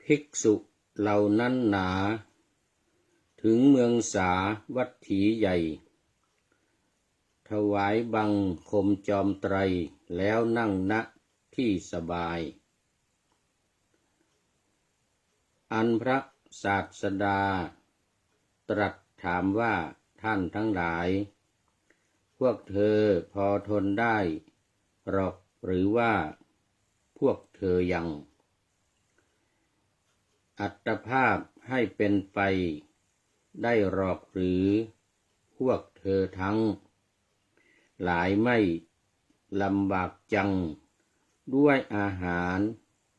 ภิกษุเหล่านั้นหนาถึงเมืองสาวัตถีใหญ่ถวายบังคมจอมไตรแล้วนั่งณที่สบายอันพระศาสดาตรัสถามว่าท่านทั้งหลายพวกเธอพอทนได้หรอกหรือว่าพวกเธอยังอัตภาพให้เป็นไปได้หรอกหรือพวกเธอทั้งหลายไม่ลำบากจังด้วยอาหาร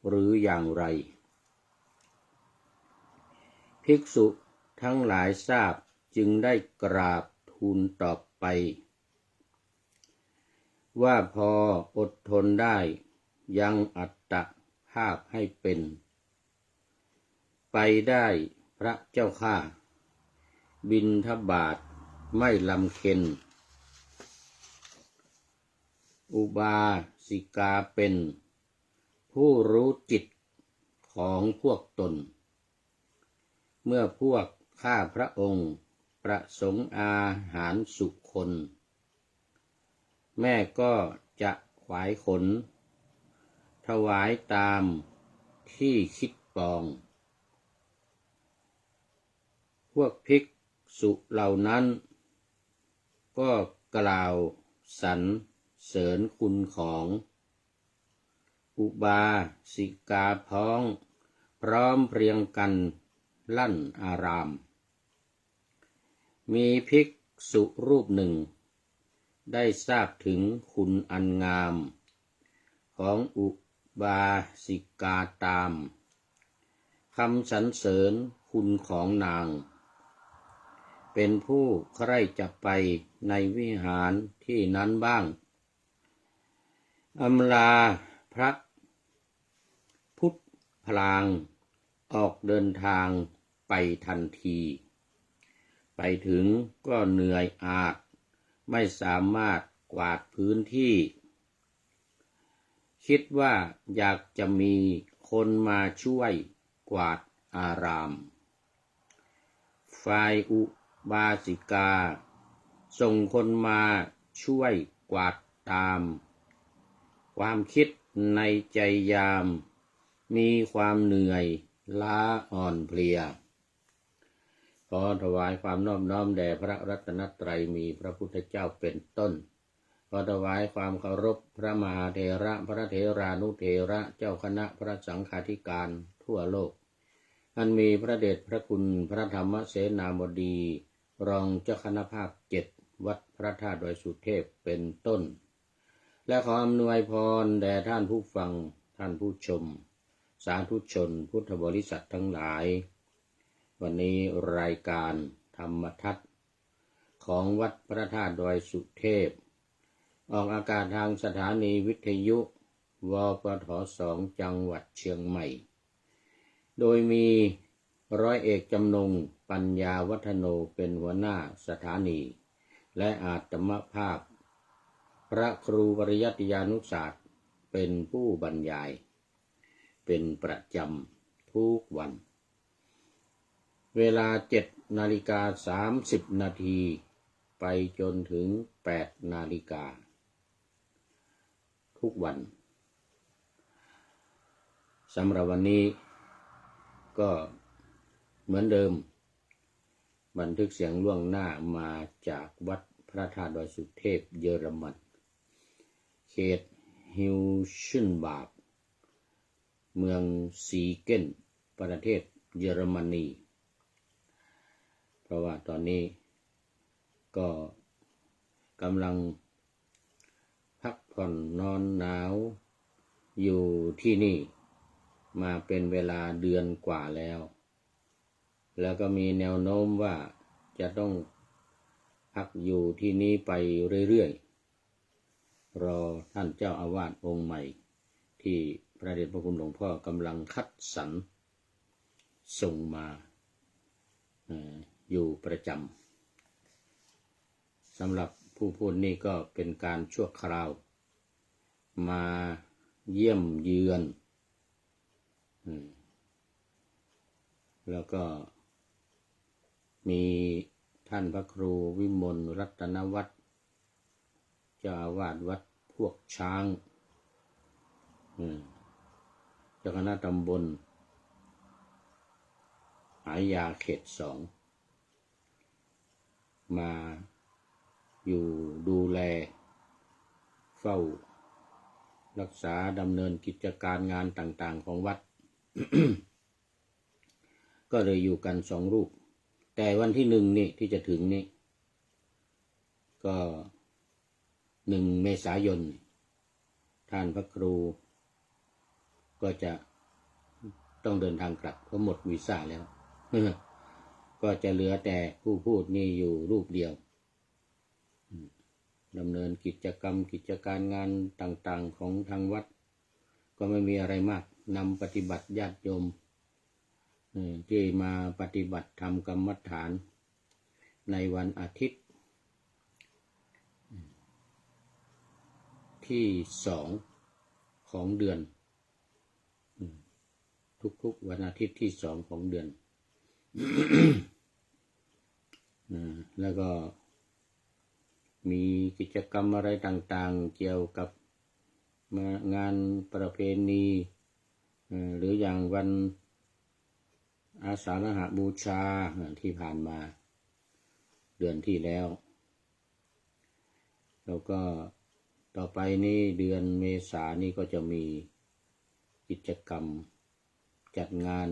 หรืออย่างไรภิกษุทั้งหลายทราบจึงได้กราบทูลตอบไปว่าพออดทนได้ยังอัตภาพให้เป็นไปได้พระเจ้าข้าบิณฑบาตไม่ลำเค็ญอุบาสิกาเป็นผู้รู้จิตของพวกตนเมื่อพวกข้าพระองค์ประสงค์อาหารสุคนแม่ก็จะขวายขนถวายตามที่คิดปองพวกภิกษุเหล่านั้นก็กล่าวสรรเสริญคุณของอุบาสิกาพ้องพร้อมเพรียงกันลั่นอารามมีภิกษุรูปหนึ่งได้ทราบถึงคุณอันงามของอุบาสิกาตามคำสรรเสริญคุณของนางเป็นผู้ใคร่จะไปในวิหารที่นั้นบ้างอำลาพระพุทธพลางออกเดินทางไปทันทีไปถึงก็เหนื่อยอาจไม่สามารถกวาดพื้นที่คิดว่าอยากจะมีคนมาช่วยกวาดอารามฝ่ายอุบาสิกาส่งคนมาช่วยกวาดตามความคิดในใจยามมีความเหนื่อยล้าอ่อนเพลียขอถวายความนอบน้อมแด่พระรัตนตรัยมีพระพุทธเจ้าเป็นต้นขอถวายความเคารพพระมหาเถระพระเถรานุเถระเจ้าคณะพระสังฆาธิการทั่วโลกอันมีพระเดชพระคุณพระธรรมเสนาบดีรองเจ้าคณะภาค7วัดพระธาตุดอยสุเทพเป็นต้นและขออำนวยพรแด่ท่านผู้ฟังท่านผู้ชมสาธุชนพุทธบริษัททั้งหลายวันนี้รายการธรรมทัศน์ของวัดพระธาตุดอยสุเทพออกอากาศทางสถานีวิทยุวปท2จังหวัดเชียงใหม่โดยมีร้อยเอกจำนงปัญญาวัฒโนเป็นหัวหน้าสถานีและอาตมภาพพระครูปริยัติยานุศาสตร์เป็นผู้บรรยายเป็นประจำทุกวันเวลา7:30 นาทีไปจนถึง8 นาฬิกาทุกวันสำหรับวันนี้ก็เหมือนเดิมบันทึกเสียงล่วงหน้ามาจากวัดพระธาตุดอยสุเทพเยอรมันเขตฮิลชุนบาร์กเมืองซีเกนประเทศเยอรมนีเพราะว่าตอนนี้ก็กำลังพักผ่อนนอนหนาวอยู่ที่นี่มาเป็นเวลาเดือนกว่าแล้วก็มีแนวโน้มว่าจะต้องพักอยู่ที่นี้ไปเรื่อยๆรอท่านเจ้าอาวาสองค์ใหม่ที่พระเดชพระคุณหลวงพ่อกำลังคัดสรรส่งมาอยู่ประจำสำหรับผู้พูดนี่ก็เป็นการชั่วคราวมาเยี่ยมเยือน แล้วก็มีท่านพระครูวิมลรัตนวัฒน์เจ้าอาวาสวัดพวกช้างเจ้าคณะตำบลหายาเขต 2มาอยู่ดูแลเฝ้ารักษาดำเนินกิจการงานต่างๆของวัด ก็เลยอยู่กัน2 รูปแต่วันที่1นี่ที่จะถึงนี่ก็1 เมษายนท่านพระครูก็จะต้องเดินทางกลับเพราะหมดวีซ่าแล้ว ก็จะเหลือแต่ผู้พูดนี่อยู่รูปเดียวดำเนินกิจกรรมกิจการงานต่างๆของทางวัดก็ไม่มีอะไรมากนำปฏิบัติญาติโยมที่มาปฏิบัติธรรมกรรมฐานในวันอาทิตย์ที่2ของเดือนทุกๆวันอาทิตย์ที่2ของเดือน แล้วก็มีกิจกรรมอะไรต่างๆเกี่ยวกับงานประเพณีหรืออย่างวันอาสาฬหบูชาที่ผ่านมาเดือนที่แล้วแล้วก็ต่อไปนี้เดือนเมษายนนี้ก็จะมีกิจกรรมจัดงาน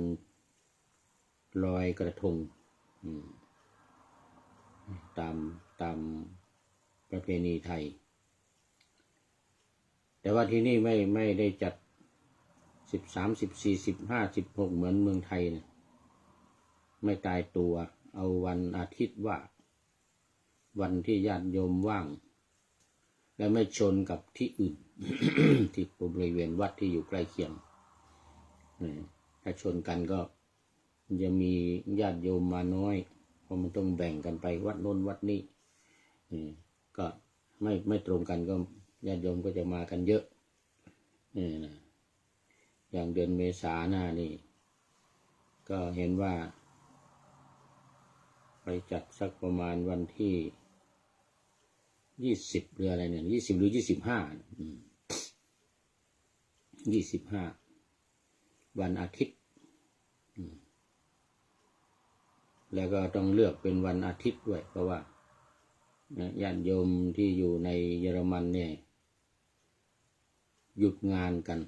ลอยกระทงตามประเพณีไทยแต่ว่าที่นี่ไม่ได้จัด13 14 15 16เหมือนเมืองไทยนะไม่ตายตัวเอาวันอาทิตย์ว่าวันที่ญาติโยมว่างและไม่ชนกับที่อื่น ที่บริเวณวัดที่อยู่ใกล้เคียงถ้าชนกันก็จะมีญาติโยมมาน้อยเพราะมันต้องแบ่งกันไปวัดโน้นวัดนี้ก็ไม่ตรงกันก็ญาติโยมก็จะมากันเยอะอย่างเดือนเมษาหน้านี่ก็เห็นว่าไปจัดสักประมาณวันที่20หรืออะไรเนี่ย20หรือ25วันอาทิตย์แล้วก็ต้องเลือกเป็นวันอาทิตย์ด้วยเพราะว่าญาติโยมที่อยู่ในเยอรมันเนี่ยหยุดงานกัน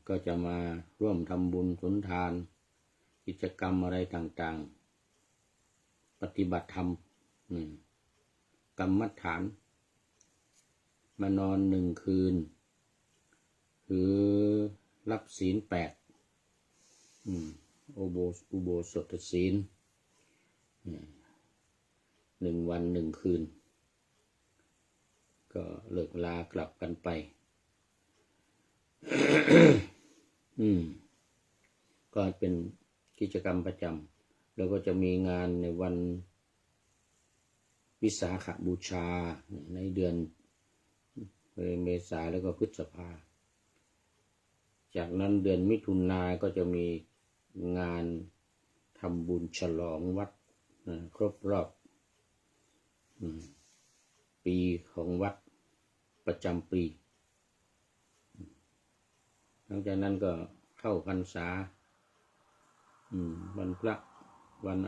ก็จะมาร่วมทำบุญสุนทานกิจกรรมอะไรต่างๆปฏิบัติธรรมกรรมฐานมานอน1 คืนคือรับศีล8อุโบสถศีล1 วัน 1 คืนก็เลิกลากลับกันไป ก็เป็นกิจกรรมประจำแล้วก็จะมีงานในวันวิสาขบูชาในเดือนเมษาแล้วก็พฤษภาจากนั้นเดือนมิถุนาก็จะมีงานทำบุญฉลองวัดครบรอบปีของวัดประจำปีหลังจากนั้นก็เข้าพรรษาวันพระวัน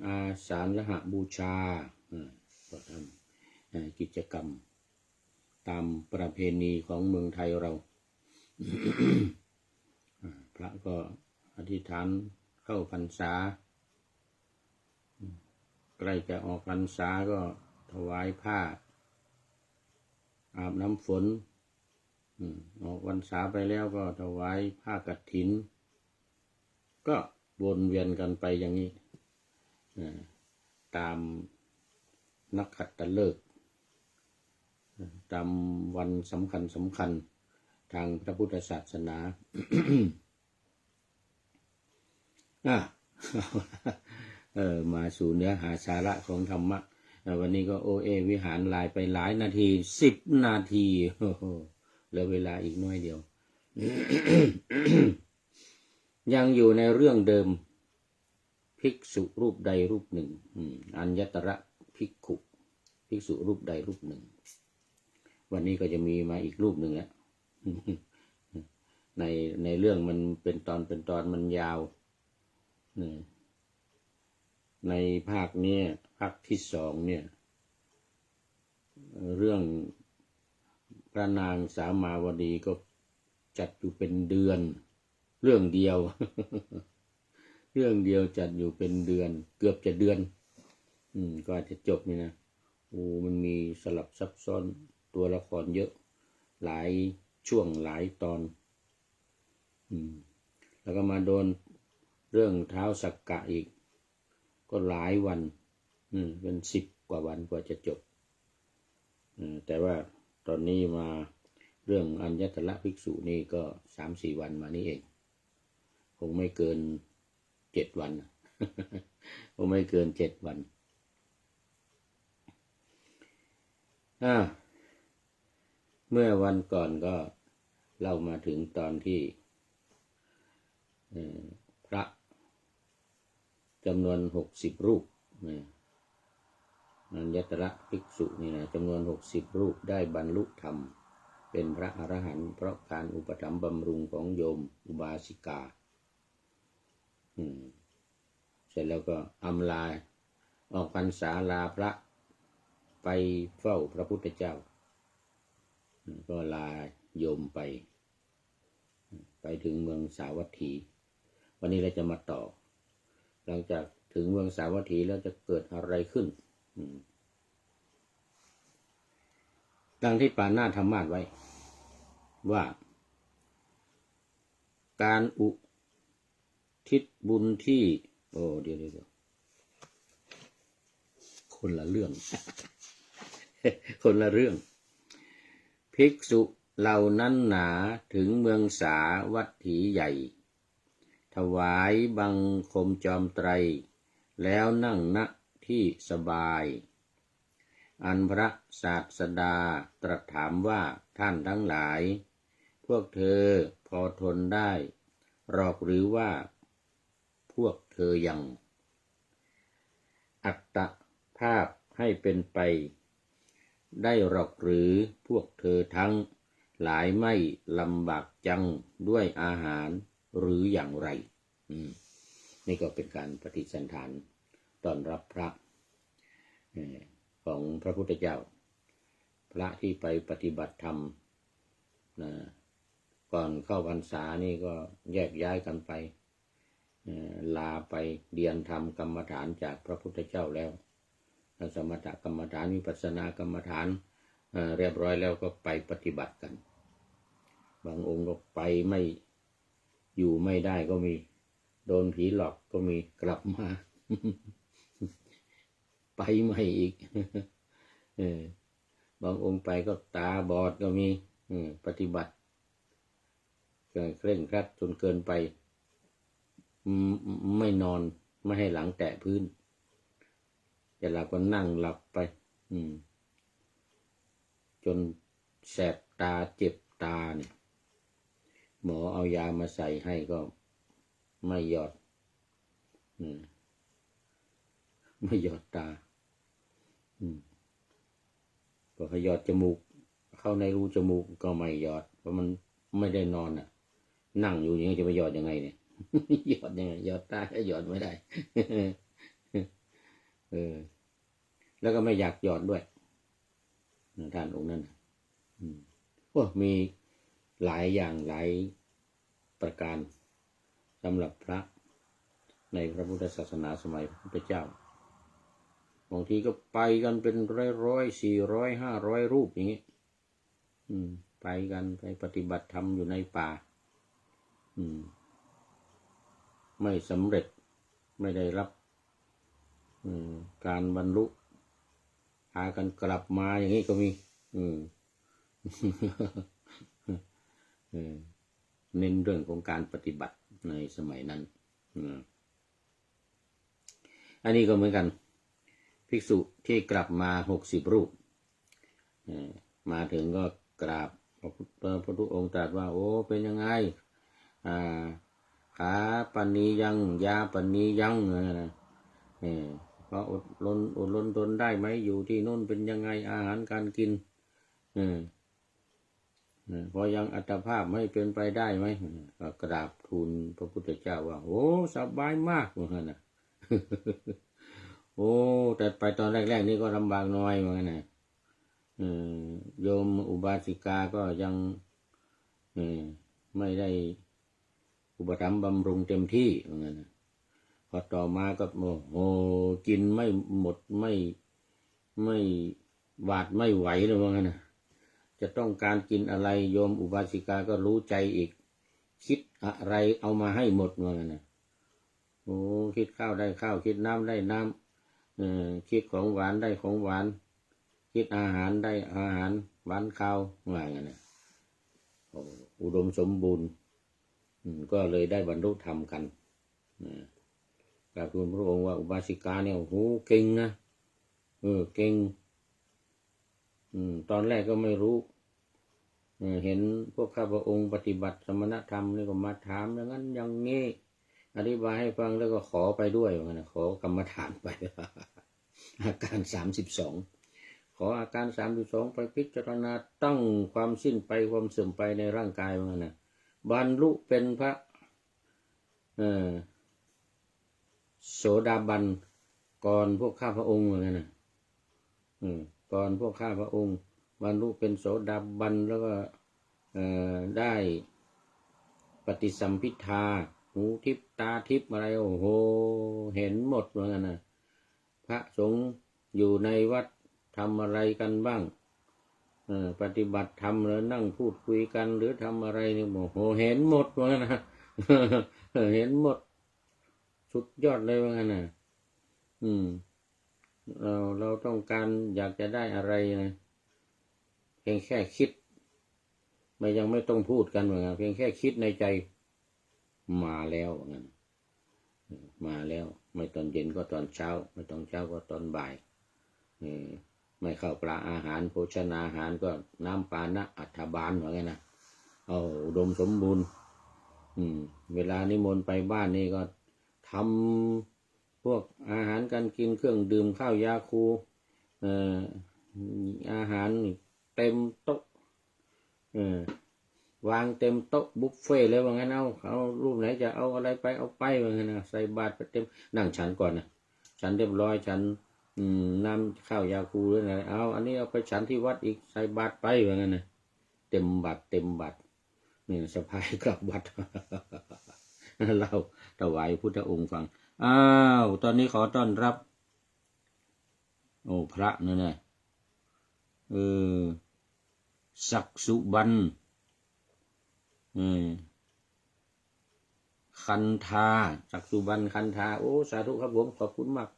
อาสาฬหบูชาก็ทำกิจกรรมตามประเพณีของเมืองไทยเรา พระก็อธิษฐานเข้าพรรษาใกล้จะออกพรรษาก็ถวายผ้าอาบน้ำฝนออกพรรษาไปแล้วก็ถวายผ้ากฐินก็วนเวียนกันไปอย่างนี้ตามนักขัตฤกษ์ตามวันสำคัญทางพระพุทธศาสนา มาสู่เนื้อหาสาระของธรรมะวันนี้ก็วิหารลายไปหลายนาที10 นาทีเหลือเวลาอีกน้อยเดียว ยังอยู่ในเรื่องเดิมภิกษุรูปใดรูปหนึ่งอัญญตระภิกขุภิกษุรูปใดรูปหนึ่งวันนี้ก็จะมีมาอีกรูปหนึ่งแล้ว ในเรื่องมันเป็นตอนมันยาวในภาคนี้ภาคที่สองเนี่ยเรื่องพระนางสามาวดีก็จัดอยู่เป็นเดือนเรื่องเดียว เรื่องเดียวจัดอยู่เป็นเดือนเกือบจะเดือนก็อาจจะจบนี่นะมันมีสลับซับซ้อนตัวละครเยอะหลายช่วงหลายตอนแล้วก็มาโดนเรื่องเท้าสักกะอีกก็หลายวันเป็น10 กว่าวันกว่าจะจบแต่ว่าตอนนี้มาเรื่องอัญญตระภิกษุนี่ก็3-4 วันมานี้เองคงไม่เกิน7 วัน คงไม่เกิน7 วันเมื่อวันก่อนก็เล่ามาถึงตอนที่พระจำนวน60 รูปอัญญตระภิกษุนี่นะจำนวน60 รูปได้บรรลุธรรมเป็นพระอรหันต์เพราะการอุปถัมภ์บำรุงของโยมอุบาสิกาเสร็จแล้วก็อำลาออกพรรษาลาพระไปเฝ้าพระพุทธเจ้าก็ลาโยมไปถึงเมืองสาวัตถีวันนี้เราจะมาต่อหลังจากถึงเมืองสาวัตถีแล้วจะเกิดอะไรขึ้นดังที่ปานาธรรมาสไว้ว่าการอุทิศบุญที่เดี๋ยวคนละเรื่อง คนละเรื่องภิกษุเหล่านั้นหนาถึงเมืองสาวัตถีใหญ่ถวายบังคมจอมไตรแล้วนั่งณที่สบายอันพระศาสดาตรัสถามว่าท่านทั้งหลายพวกเธอพอทนได้หรอกหรือว่าพวกเธอยังอัตภาพให้เป็นไปได้หรอกหรือพวกเธอทั้งหลายไม่ลำบากจังด้วยอาหารหรืออย่างไรนี่ก็เป็นการปฏิสันถานต้อนรับพระของพระพุทธเจ้าพระที่ไปปฏิบัติธรรมก่อนเข้าพรรษานี่ก็แยกย้ายกันไปลาไปเรียนธรรมกรรมฐานจากพระพุทธเจ้าแล้วสมถกรรมฐานวิปัสสนากรรมฐานเรียบร้อยแล้วก็ไปปฏิบัติกันบางองค์ก็ไปไม่อยู่ไม่ได้ก็มีโดนผีหลอกก็มีกลับมา ไปใหม่อีก บางองค์ไปก็ตาบอดก็มีปฏิบัติเคร่งครัดจนเกินไปไม่นอนไม่ให้หลังแตะพื้นแต่เราก็นั่งหลับไปจนแสบตาเจ็บตาเนี่ยหมอเอายามาใส่ให้ก็ไม่หยอดไม่หยอดตาพอหยอดจมูกเข้าในรูจมูกก็ไม่หยอดเพราะมันไม่ได้นอนนั่งอยู่อย่างนี้จะไปหยอดยังไงเนี่ยหยอดยังไงหยอดตาก็หยอดไม่ได้ แล้วก็ไม่อยากหยอดด้วยท่านองค์นั้นมีหลายอย่างหลายประการสำหรับพระในพระพุทธศาสนาสมัยพระพุทธเจ้าบางทีก็ไปกันเป็นร้อย400 500 รูปอย่างนี้ไปกันไปปฏิบัติธรรมอยู่ในป่าไม่สำเร็จไม่ได้รับการบรรลุพากันกลับมาอย่างนี้ก็มีเน้นเรื่องของการปฏิบัติในสมัยนั้นอันนี้ก็เหมือนกันภิกษุที่กลับมา60 รูปมาถึงก็กราบพระพุทธองค์ตรัสว่าโอ้เป็นยังไง ขาปณียังยาปณียังนะพออดรนทนได้ไหมอยู่ที่โน่นเป็นยังไงอาหารการกินพอยังอัตภาพไม่เป็นไปได้ไหมก็กราบทูลพระพุทธเจ้าว่าโอ้สบายมากเหมือนกันนะ โอ้แต่ไปตอนแรกๆนี่ก็ลำบากน้อยเหมือนกันนะโยมอุบาสิกาก็ยังไม่ได้อุปถัมภ์บำรุงเต็มที่เหมือนกันนะพอต่อมาก็โอ้กินไม่หมดไม่หวาดไม่ไหวเลยเหมือนกันนะจะต้องการกินอะไรโยมอุบาสิกาก็รู้ใจอีกคิดอะไรเอามาให้หมดเหมือนกันนะโอ้คิดข้าวได้ข้าวคิดน้ำได้น้ำคิดของหวานได้ของหวานคิดอาหารได้อาหารหวานข้าวว่าอย่างนั้นนะอุดมสมบูรณ์ก็เลยได้บรรลุธรรมกันกราบทูลพระองค์ว่าอุบาสิกาเนี่ยโอ้โหเก่งนะเก่งตอนแรกก็ไม่รู้เห็นพวกข้าพระองค์ปฏิบัติสมณธรรมนี่ก็มาถามอย่างนั้นอย่างนี้อธิบายให้ฟังแล้วก็ขอไปด้วยว่างั้นขอกรรมฐานไป อาการ32ขออาการ32ไปพิจารณาตั้งความสิ้นไปความเสื่อมไปในร่างกายว่างั้นนะบรรลุเป็นพระโสดาบันก่อนพวกข้าพระองค์ว่างั้นนะก่อนพวกข้าพระองค์บรรลุเป็นโสดาบันแล้วก็ได้ปฏิสัมภิทาหูทิพตาทิพอะไรโอ้โหเห็นหมดเหมือนกันนะพระสงฆ์อยู่ในวัดทำอะไรกันบ้างปฏิบัติธรรมหรือนั่งพูดคุยกันหรือทำอะไรนี่โอ้โหเห็นหมดเหมือนกันนะเห็นหมดสุดยอดเลยเหมือนกันนะเราต้องการอยากจะได้อะไรนะเพียงแค่คิดยังไม่ต้องพูดกันเหมือนกันเพียงแค่คิดในใจมาแล้วเหมือนกันมาแล้วไม่ตอนเย็นก็ตอนเช้าไม่ตอนเช้าก็ตอนบ่ายไม่ข้าวปลาอาหารโภชนาอาหารก็น้ำปานะอัฐบาลเหมือนกันนะอุดมสมบูรณ์เวลานิมนต์ไปบ้านนี่ก็ทำพวกอาหารการกินเครื่องดื่มข้าวยาคูอาหารเต็มโต๊ะวางเต็มโต๊ะบุฟเฟ่เลยว่างั้นเอารูปไหนจะเอาอะไรไปเอาไปว่างั้นนะใส่บาตรไปเต็มนั่งฉันก่อนนะฉันเรียบร้อยฉันน้ำข้าวยาคูหรืออะไรอันนี้เอาไปฉันที่วัดอีกใส่บาตรไปว่างั้นนะเต็มบาตรนี่สะพายกลับวัด เราถวายพุทธองค์ฟังตอนนี้ขอต้อนรับพระนั่นนะศักดิ์สุบรรณคันธาศักดิ์สุบรรณคันธาสาธุครับผมขอบคุณมาก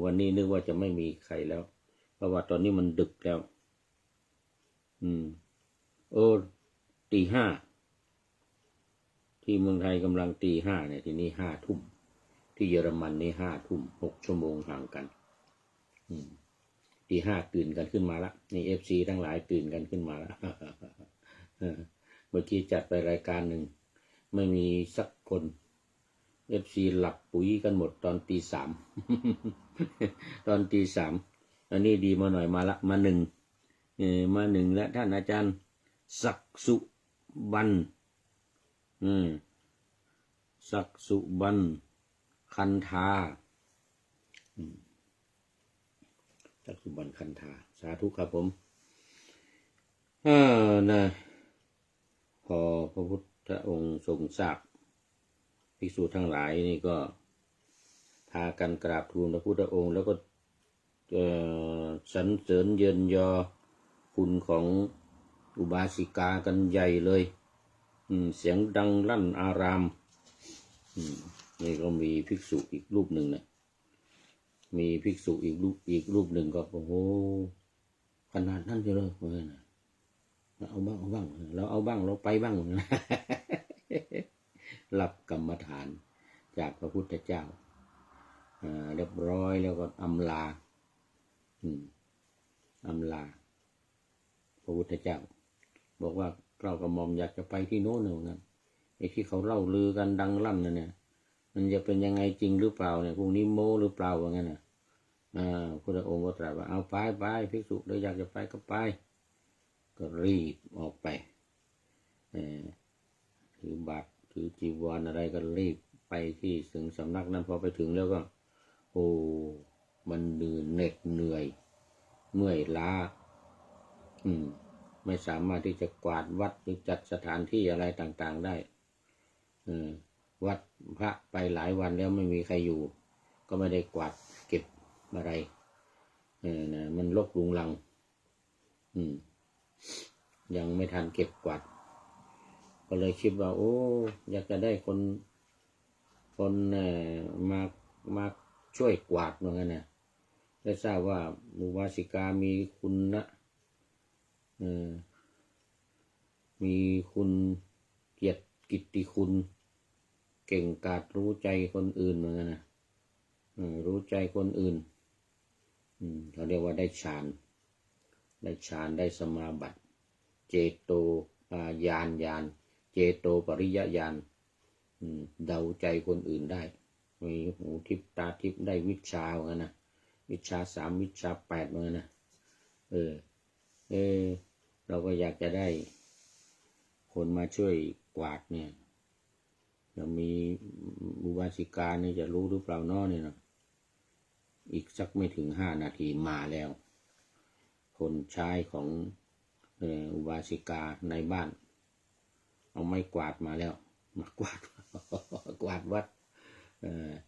วันนี้นึกว่าจะไม่มีใครแล้วเพราะว่าตอนนี้มันดึกแล้วตี 5ที่เมืองไทยกำลังตี 5เนี่ยที่นี่5 ทุ่มที่เยอรมันนี่5 ทุ่ม6 ชั่วโมงห่างกันตี 5ตื่นกันขึ้นมาละนี่FCทั้งหลายตื่นกันขึ้นมาละเมื่อกี้จัดไปรายการหนึ่งไม่มีสักคน FC หลับปุ๋ยกันหมดตอนตี 3 ตอนตี 3อันนี้ดีมาหน่อยมาละมา1และท่านอาจารย์ศักดิ์สุบรรณศักดิ์สุบรรณคันธาศักดิ์สุบรรณคันธาสาธุครับผมนะพอพระพุทธองค์ทรงทราบภิกษุทั้งหลายนี่ก็พากันกราบทูลพระพุทธองค์แล้วก็สรรเสริญเยินยอคุณของอุบาสิกากันใหญ่เลยเสียงดังลั่นอารามนี่ก็มีภิกษุอีกรูปหนึ่งนะมีภิกษุอีกรูปหนึ่งก็โอ้โหขนาดนั้นเลยนะเอาบ้างเราเอาบ้างเราไปบ้างรับกรรมฐานจากพระพุทธเจ้าเรียบร้อยแล้วก็อำลาพระพุทธเจ้าบอกว่าเรากระหม่อมอยากจะไปที่โน้นเหมือนกัน ไอ้ที่เขาเล่าลือกันดังลั่นนะเนี่ยมันจะเป็นยังไงจริงหรือเปล่าเนี่ยพวกนี้โม้หรือเปล่าว่างั้นน่ะพระองค์ก็ตรัสว่าเอาไปภิกษุเดี๋ยวอยากจะไปก็ไปก็รีบออกไปถือบาตรถือจีวรอะไรก็รีบไปที่ถึงสำนักนั้นพอไปถึงแล้วก็โอ้มันเหน็ดเหนื่อยเมื่อยล้าไม่สามารถที่จะกวาดวัดหรือจัดสถานที่อะไรต่างๆได้วัดพระไปหลายวันแล้วไม่มีใครอยู่ก็ไม่ได้กวาดเก็บอะไรมันรกรุงรังยังไม่ทันเก็บกวาดก็เลยคิดว่าโอ้อยากจะได้คนมาช่วยกวาดเหมือนกันนะได้ทราบว่าอุบาสิกามีคุณนะมีคุณเกียรติกิตติคุณเก่งกาจรู้ใจคนอื่นเหมือนกันนะรู้ใจคนอื่นเขาเรียกว่าได้ฌานได้สมาบัติเจโตญาณเจโตปริยญาณเดาใจคนอื่นได้มีหูทิพตาทิพได้วิชาเหมือนกันนะวิชา3วิชา8เหมือนกันนะเราก็อยากจะได้คนมาช่วยกวาดเนี่ยจะมีอุบาสิกานี่จะรู้หรือเปล่าน้อเนี่ยนะอีกสักไม่ถึง5 นาทีมาแล้วคนใช้ของอุบาสิกาในบ้านเอาไม้กวาดมาแล้วมากวาดวัด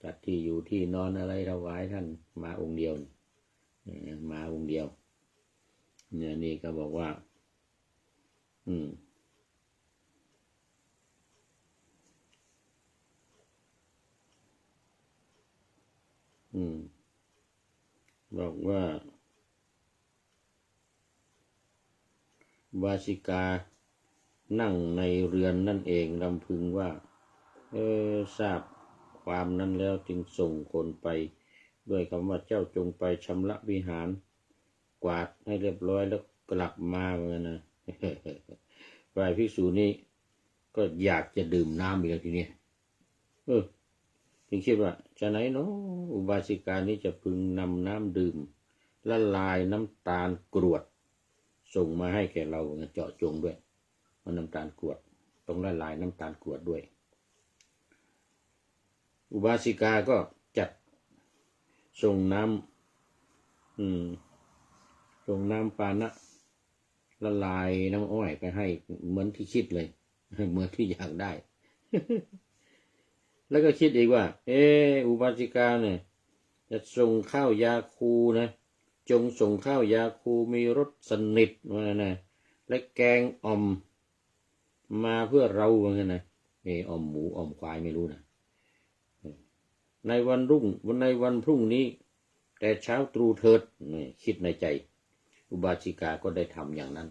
จัดที่อยู่ที่นอนอะไรถวายท่านมาองค์เดียวมาองค์เดียวเนี่ยนี่ก็บอกว่าบอกว่าวาสิกานั่งในเรือนนั่นเองรำพึงว่าทราบความนั้นแล้วจึงส่งคนไปด้วยคำว่าเจ้าจงไปชำระวิหารกวาดให้เรียบร้อยแล้วกลับมาเหมือนกันนะฝ่ายภิกษุนี้ก็อยากจะดื่มน้ำอีกแล้วทีนี้จึงคิดว่าจะไหนเนาะอุบาสิกานี้จะพึงนำน้ำดื่มละลายน้ำตาลกรวดส่งมาให้แก่เราเจาะจงด้วยว่าน้ำตาลกรวดต้องละลายน้ำตาลกรวดด้วยอุบาสิกาก็จัดส่งน้ำปานะละลายน้ำอ้อยไปให้เหมือนที่คิดเลยเหมือนที่อยากได้ แล้วก็คิดอีกว่าอุบาสิกาเนี่ยจะส่งข้าวยาคูนะจงส่งข้าวยาคูมีรสสนิทมานะและแกงอ่อมมาเพื่อเราเหมือนกันนะอ่อมหมูอ่อมควายไม่รู้นะในวันพรุ่งนี้แต่เช้าตรู่เถิดคิดในใจอุบาสิกาก็ได้ทำอย่างนั้น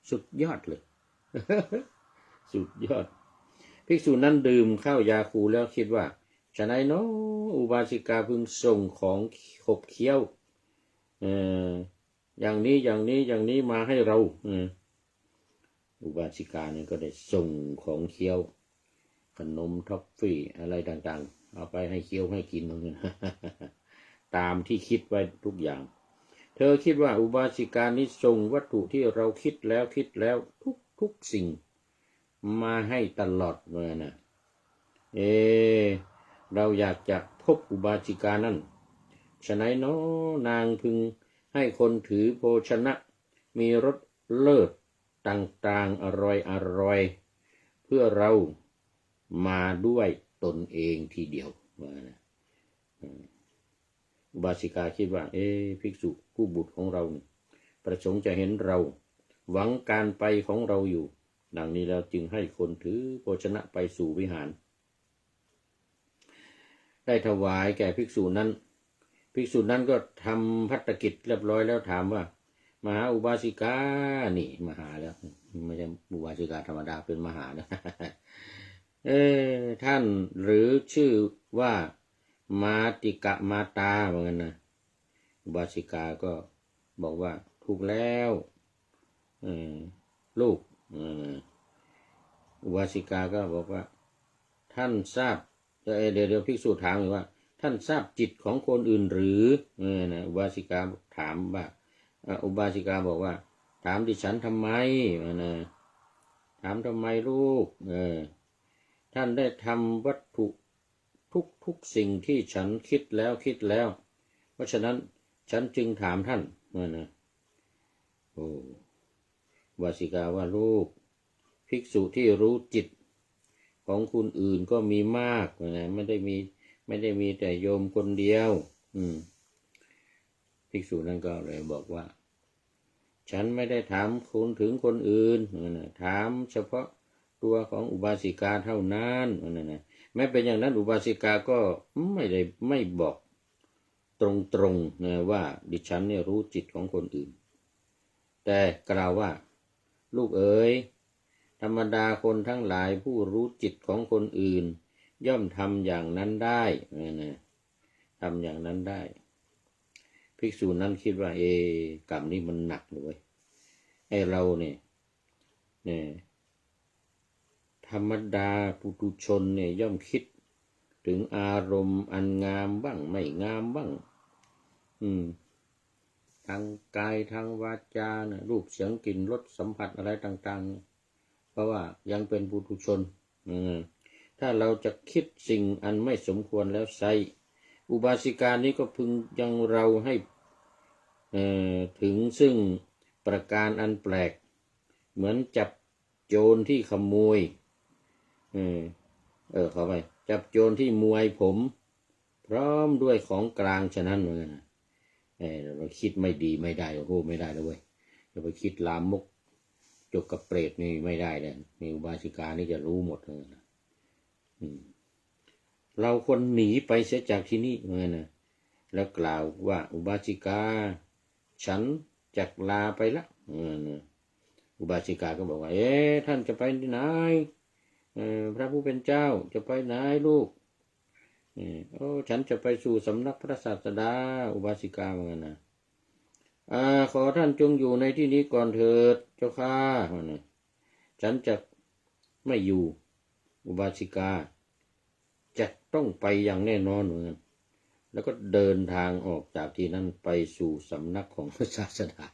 สุดยอดเลย สุดยอดภิกษุนั้นดื่มข้าวยาคูแล้วคิดว่าฉะนั้นเนาะอุบาสิกาพึงส่งของขบเคี้ยวอย่างนี้มาให้เราอุบาสิกาเนี่ยก็ได้ส่งของเคี้ยวขนมท็อฟฟี่อะไรต่างๆเอาไปให้เคี้ยวให้กินตามที่คิดไว้ทุกอย่างเธอคิดว่าอุบาสิกานี้ส่งวัตถุที่เราคิดแล้วทุกสิ่งมาให้ตลอดเลยนะเราอยากจะพบอุบาสิกานั้นฉะนั้นเนาะนางพึงให้คนถือโภชนะมีรสเลิศต่างๆอร่อยเพื่อเรามาด้วยตนเองทีเดียวนะอุบาสิกาคิดว่าภิกษุผู้บุตรของเราประสงค์จะเห็นเราหวังการไปของเราอยู่ดังนี้แล้วจึงให้คนถือโภชนะไปสู่วิหารได้ถวายแก่ภิกษุนั้นก็ทำภัตตกิจเรียบร้อยแล้วถามว่ามหาอุบาสิกานี่มหาแล้วไม่ใช่อุบาสิกาธรรมดาเป็นมหานะท่านหรือชื่อว่ามาติกะมาตาเหมือนกันนะอุบาสิกาก็บอกว่าถูกแล้วลูก อุบาสิกาก็บอกว่าท่านทราบเดี๋ยวภิกษุถามว่าท่านทราบจิตของคนอื่นหรือนะอุบาสิกาถามว่าอุบาสิกาบอกว่าถามดิฉันทำไมนะถามทำไมลูกท่านได้ทำวัตถุทุกสิ่งที่ฉันคิดแล้วเพราะฉะนั้นฉันจึงถามท่านนะโอ้วาสิกาว่าลูกภิกษุที่รู้จิตของคนอื่นก็มีมากนะไม่ได้มีแต่โยมคนเดียวภิกษุนั้นก็เลยบอกว่าฉันไม่ได้ถามคุณถึงคนอื่นนะถามเฉพาะตัวของอุบาสิกาเท่านั้นนะแม้เป็นอย่างนั้นอุบาสิกาก็ไม่บอกตรงนะว่าดิฉันเนี่ยรู้จิตของคนอื่นแต่กล่าวว่าลูกเอ๋ยธรรมดาคนทั้งหลายผู้รู้จิตของคนอื่นย่อมทำอย่างนั้นได้นะทำอย่างนั้นได้ภิกษุนั้นคิดว่ากรรมนี้มันหนักเลยไอ้เราเนี่ยธรรมดาปุถุชนเนี่ยย่อมคิดถึงอารมณ์อันงามบ้างไม่งามบ้างทางกายทางวาจารูปเสียงกลิ่นรสสัมผัสอะไรต่างๆเพราะว่ายังเป็นปุถุชนถ้าเราจะคิดสิ่งอันไม่สมควรแล้วไซอุบาสิกานี้ก็พึงยังเราให้ถึงซึ่งประการอันแปลกเหมือนจับโจรที่ขโมยเข้าไปจับโจรที่มวยผมพร้อมด้วยของกลางฉะนั้นเหมือนกันเราคิดไม่ดีไม่ได้โอ้โหไม่ได้เลยเว้ยจะไปคิดลามกจกกับเปรตนี่ไม่ได้เลยนี่อุบาสิกานี่จะรู้หมดเลยนะเราควรหนีไปเสียจากที่นี่เหมือนกันนะแล้วกล่าวว่าอุบาสิกาฉันจักลาไปละอุบาสิกาก็บอกว่าท่านจะไปที่ไหนพระผู้เป็นเจ้าจะไปไหนลูกฉันจะไปสู่สำนักพระศาสดาอุบาสิกาเหมือนกันนะขอท่านจงอยู่ในที่นี้ก่อนเถิดเจ้าข้าฉันจะไม่อยู่อุบาสิกาจะต้องไปอย่างแน่นอนเหมือนกันแล้วก็เดินทางออกจากที่นั้นไปสู่สำนักของพระศาสดา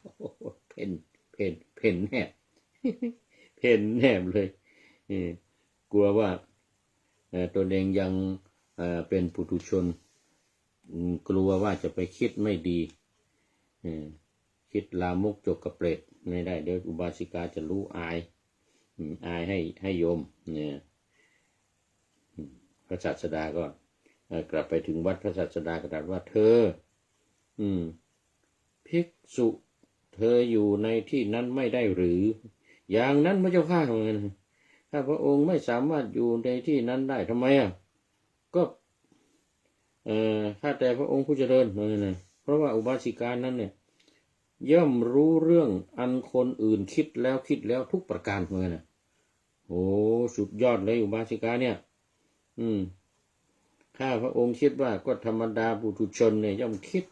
เพ่นแนบเพ่นแนบเลยกลัวว่าตัวเองยังเป็นปุถุชนกลัวว่าจะไปคิดไม่ดีคิดลามกจกกระเปรตไม่ได้เดี๋ยวอุบาสิกาจะรู้อายให้โยมเนี่ยพระศาสดาก็กลับไปถึงวัดพระศาสดากระดาษว่าเธอภิกษุเธออยู่ในที่นั้นไม่ได้หรืออย่างนั้นพระเจ้าข้าเหมือนกันถ้าพระองค์ไม่สามารถอยู่ในที่นั้นได้ทำไมก็ถ้าแต่พระองค์ผู้เจริญนะเพราะว่าอุบาสิกานั้นเนี่ยย่อมรู้เรื่องอันคนอื่นคิดแล้วทุกประการเหมือนกันโอ้สุดยอดเลยอุบาสิกาเนี่ยถ้าพระองค์คิดว่าก็ธรรมดาปุถุชนเนี่ยย่อมคิด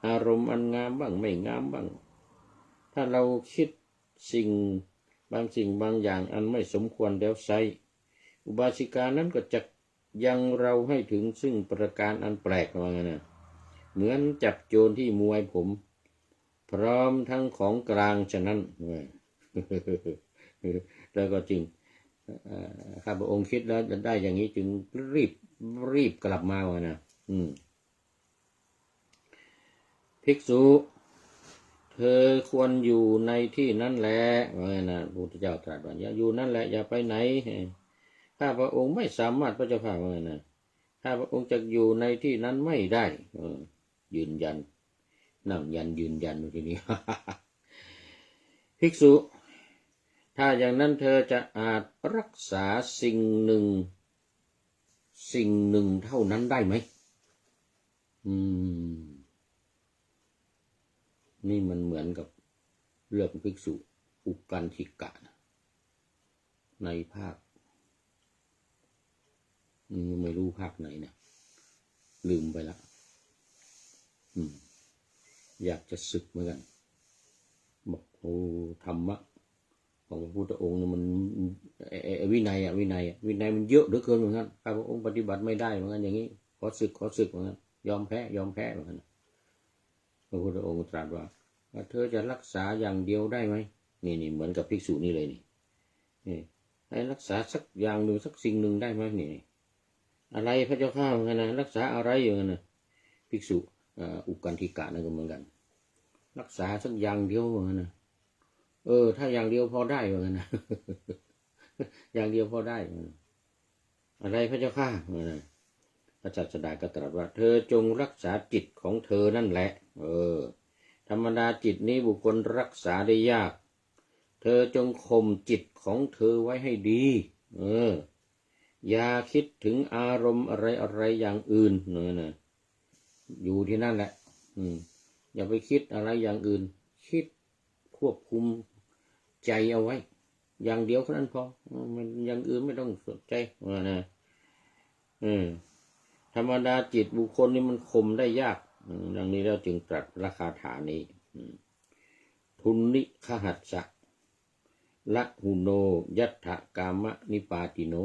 อารมณ์อันงามบ้างไม่งามบ้างถ้าเราคิดบางสิ่งบางอย่างอันไม่สมควรแล้วไซอุบาสิกานั้นก็จะยังเราให้ถึงซึ่งประการอันแปลกว่างั้นนะเหมือนจับโจรที่มวยผมพร้อมทั้งของกลางฉะนั้นแล้วก็จริงข้าพระองค์คิดแล้วได้อย่างนี้จึงรีบกลับมาว่านะภิกษุเธอควรอยู่ในที่นั้นแหละว่าไงนะพระพุทธเจ้าตรัสว่าอย่าอยู่นั่นแหละอย่าไปไหนข้าพระองค์ไม่สามารถพระเจ้าข้าว่าไงนะข้าพระองค์จะอยู่ในที่นั้นไม่ได้ยืนยันนั่งยันยืนยันทีนี้ ภิกษุถ้าอย่างนั้นเธอจะอาจรักษาสิ่งหนึ่งเท่านั้นได้ไหมนี่มันเหมือนกับเรื่องภิกษุอุกันธิกะในภาคไม่รู้ภาคไหนนะลืมไปละอยากจะศึกเหมือนกันบอกโอ้ธรรมะ ของพระพุทธองค์เนี่ยมันวินัยมันเยอะเหลือเกินเหมือนกันข้าพระองค์ปฏิบัติไม่ได้เหมือนกันอย่างนี้ขอศึกเหมือนกันยอมแพ้เหมือนกันพระพุทธองค์ตรัสว่าเธอจะรักษาอย่างเดียวได้ไหมนี่เหมือนกับภิกษุนี่เลยนี่ให้รักษาสักอย่างหนึ่งสักสิ่งหนึ่งได้ไหมนี่อะไรพระเจ้าข้าเหมือนกันนะรักษาอะไรอย่างนั้นนะภิกษุอุกันธิกะนั่นก็เหมือนกันรักษาสักอย่างเดียวเหมือนกันนะถ้าอย่างเดียวพอได้เหมือนกันนะ อย่างเดียวพอได้อะไรพระเจ้าข้าพระศาสดาก็ตรัสว่าเธอจงรักษาจิตของเธอนั่นแหละธรรมดาจิตนี้บุคคลรักษาได้ยากเธอจงข่มจิตของเธอไว้ให้ดีอย่าคิดถึงอารมณ์อะไรอย่างอื่นนะอยู่ที่นั่นแหละอย่าไปคิดอะไรอย่างอื่นคิดควบคุมใจเอาไว้อย่างเดียวเท่านั้นพอมันอย่างอื่นไม่ต้องสนใจนะธรรมดาจิตบุคคลนี่มันข่มได้ยากดังนี้แล้วจึงตรัสราคาฐานนี้ทุนนิคหัสสะละหุโนยัตถกามะนิปาติโน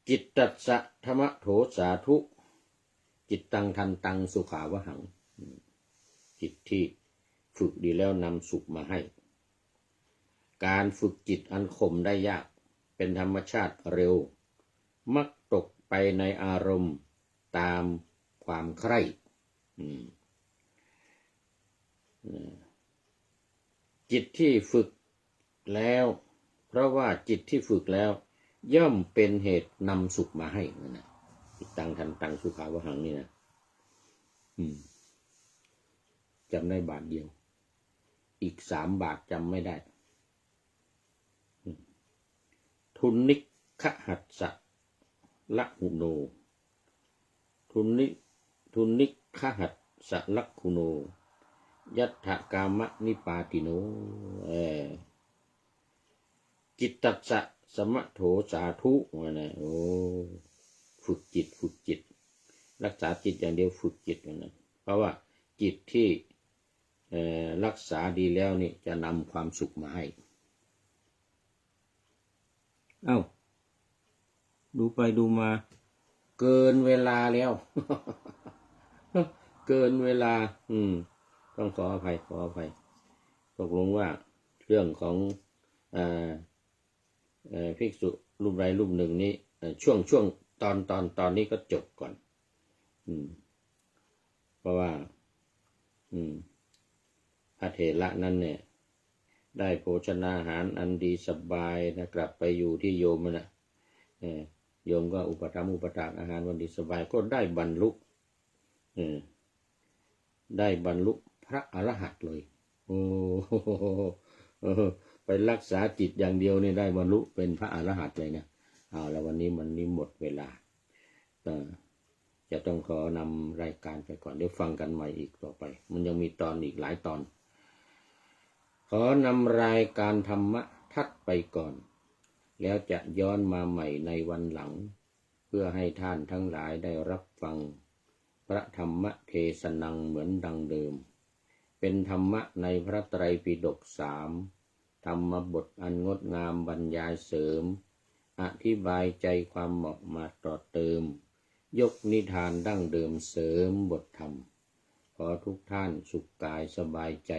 จิตตัสสะธรรมโถสาธุจิตตังทันตังสุขาวหังจิตที่ฝึกดีแล้วนำสุขมาให้การฝึกจิตอันข่มได้ยากเป็นธรรมชาติเร็วมักตกไปในอารมณ์ตามความใคร่จิตที่ฝึกแล้วเพราะว่าจิตที่ฝึกแล้วย่อมเป็นเหตุนำสุขมาให้นะจิตตังทันตังสุขาวหังนี่นะจำได้บาทเดียวอีก3 บาทจำไม่ได้ทุนนิคหัสสะละหุโนทุนนิคหัสสะละหุโนยัตถกามะนิปาติโนจิตตัสสะสมะโถสาธุนะฝึกจิตรักษาจิตอย่างเดียวฝึกจิตนะเพราะว่าจิตที่รักษาดีแล้วนี่จะนำความสุขมาให้ดูไปดูมาเกินเวลาแล้ว เกินเวลาต้องขออภัยตกลงว่าเรื่องของภิกษุรูปใดรูปหนึ่งนี้ช่วงตอนนี้ก็จบก่อนเพราะว่าพระเถระนั้นเนี่ยได้โภชนาหารอันดีสบายนะกลับไปอยู่ที่โยมนะโยมก็อุปถัมภ์อุปถากอาหารวันดีสบายก็ได้บรรลุพระอรหันต์เลยไปรักษาจิตอย่างเดียวนี่ได้บรรลุเป็นพระอรหันต์เลยนะแล้ววันนี้หมดเวลาจะต้องขอนำรายการไปก่อนเดี๋ยวฟังกันใหม่อีกต่อไปมันยังมีตอนอีกหลายตอนขอนำรายการธรรมะทัดไปก่อนแล้วจะย้อนมาใหม่ในวันหลังเพื่อให้ท่านทั้งหลายได้รับฟังพระธรรมเทศนังเหมือนดังเดิมเป็นธรรมะในพระไตรปิฎก3ธรรมบทอันงดงามบรรยายเสริมอธิบายใจความเหมาะมาต่อเติมยกนิทานดั้งเดิมเสริมบทธรรมขอทุกท่านสุขกายสบายใจ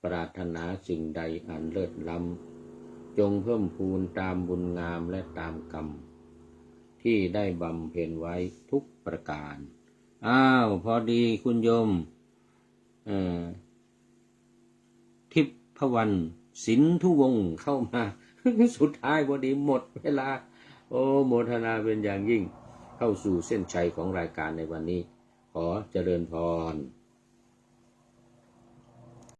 ปรารถนาสิ่งใดอันเลิศล้ำจงเพิ่มพูนตามบุญงามและตามกรรมที่ได้บำเพ็ญไว้ทุกประการพอดีคุณโยมทิพวรรณสินธุวงศ์เข้ามา สุดท้ายพอดีหมดเวลาโมทนาเป็นอย่างยิ่งเข้าสู่เส้นชัยของรายการในวันนี้ขอเจริญพร